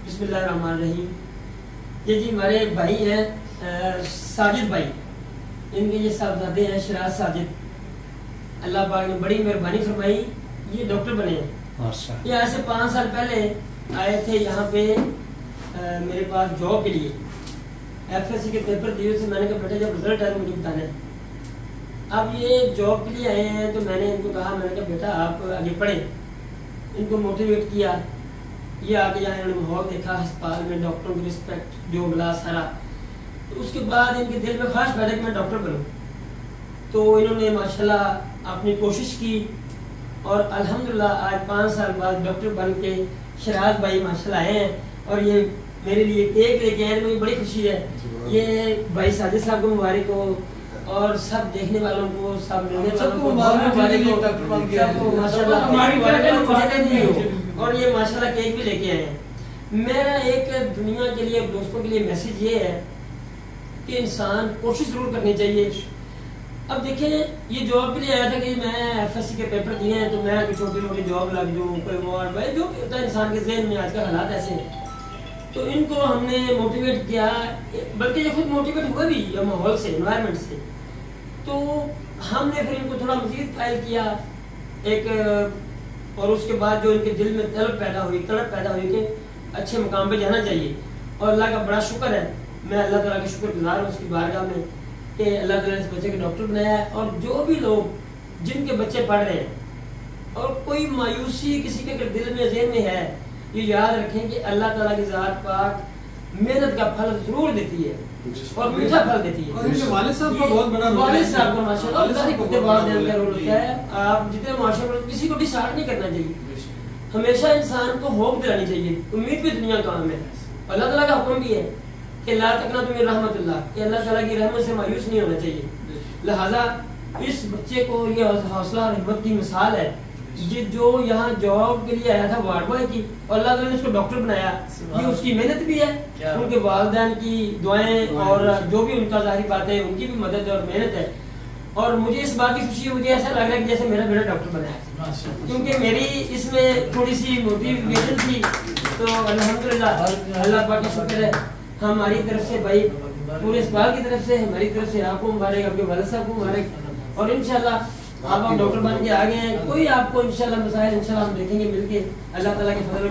बिस्मिल्लाहिर्रहमानिर्रहीम। ये जी हमारे भाई हैं साजिद भाई, इनके ये साहबजादे हैं शराज साजिद। अल्लाह पाक ने बड़ी मेहरबानी फरमाई, ये डॉक्टर बने हैं। ये आज से 5 साल पहले आए थे यहाँ पे मेरे पास जॉब के लिए। FSC के पेपर दिए थे, मैंने कहा बेटा जब रिजल्ट आए मुझे बताना है। अब ये जॉब के लिए आए हैं तो मैंने इनको कहा, मैंने कहा बेटा आप आगे पढ़ें, इनको मोटिवेट किया। ये आगे यहाँ इन्होंने माहौल देखा अस्पताल में, डॉक्टरों की रिस्पेक्ट जो मिला सारा, तो उसके बाद इनके दिल में ख्वाहिश पैदा कि मैं डॉक्टर बनूं। तो इन्होंने माशाल्लाह अपनी कोशिश की और अल्हम्दुलिल्लाह आज 5 साल बाद डॉक्टर बन के शराज भाई माशाल्लाह आए हैं। और ये मेरे लिए केक लेके आए, मुझे बड़ी खुशी है। ये भाई साजिद साहब को मुबारक हो और सब देखने वालों को, सब मिलने वालों को मुबारक हो माशाल्लाह। और ये माशाल्लाह केक भी लेके आए हैं। मेरा एक दुनिया के लिए, दोस्तों के लिए मैसेज ये है कि इंसान कोशिश जरूर करनी चाहिए। अब देखिए ये जॉब के लिए आया था कि मैं FSC के पेपर दिए हैं तो मैं छोटी मोटी जॉब लग जाऊँ, कोई वार्ड भाई जो भी होता है इंसान के ज़हन में, आजकल हालात ऐसे हैं। तो इनको हमने मोटिवेट किया, बल्कि ये खुद मोटिवेट हुए भी माहौल से, एनवायरनमेंट से। तो हमने फिर इनको थोड़ा मज़ीद फाइल किया एक, और उसके बाद जो इनके दिल में तड़प पैदा हुई कि अच्छे मुकाम पे जाना चाहिए। और अल्लाह का बड़ा शुक्र है, मैं अल्लाह ताला का शुक्रगुजार हूँ उसकी बारगाह में कि अल्लाह ताला ने इस बच्चे के डॉक्टर बनाया है। और जो भी लोग जिनके बच्चे पढ़ रहे हैं और कोई मायूसी किसी के अगर दिल में ज़हन में है, ये याद रखें कि अल्लाह ताला की ज़ात पाक मेहनत का फल जरूर देती है और मीठा फल देती है। और इनके वालिद साहब का बहुत बड़ा वालिद साहब का माशाल्लाह रोल होता है। आप जितने माशाल्लाह किसी को डिसाइड नहीं करना चाहिए, हमेशा इंसान को होप दिलानी चाहिए। उम्मीद भी दुनिया काम है, अल्लाह ताला का हुक्म भी है कि ला तकनतु मिन रहमतिल्लाह, कि अल्लाह ताला की रहमत से मायूस नहीं होना चाहिए। लिहाजा इस बच्चे को ये हौसला और हिम्मत की मिसाल है। ये जो यहाँ जॉब के लिए आया था वार्ड बॉय की, और अल्लाह ताला ने उसको डॉक्टर बनाया, ये उसकी मेहनत भी है, उनके वालिदैन की दुआएं और जो भी उनका जाहिर बात है उनकी भी मदद और मेहनत है। और मुझे इस बात की खुशी है, मुझे ऐसा लग रहा है कि जैसे मेरा बेटा डॉक्टर बना है, क्योंकि मेरी इसमें थोड़ी सी मोटिवेशन थी। तो अल्हम्दुलिल्लाह अल्लाह पाक का शुक्र है, हमारी तरफ से भाई पूरे अस्पताल की तरफ से, हमारी तरफ से आपको मुबारक, आपके वालिद साहब को मुबारक। और इंशाल्लाह आप डॉक्टर बन के आ गए हैं, कोई आपको इंशाल्लाह मसाइल इंशाल्लाह हम देखेंगे मिलके अल्लाह ताला के फजल।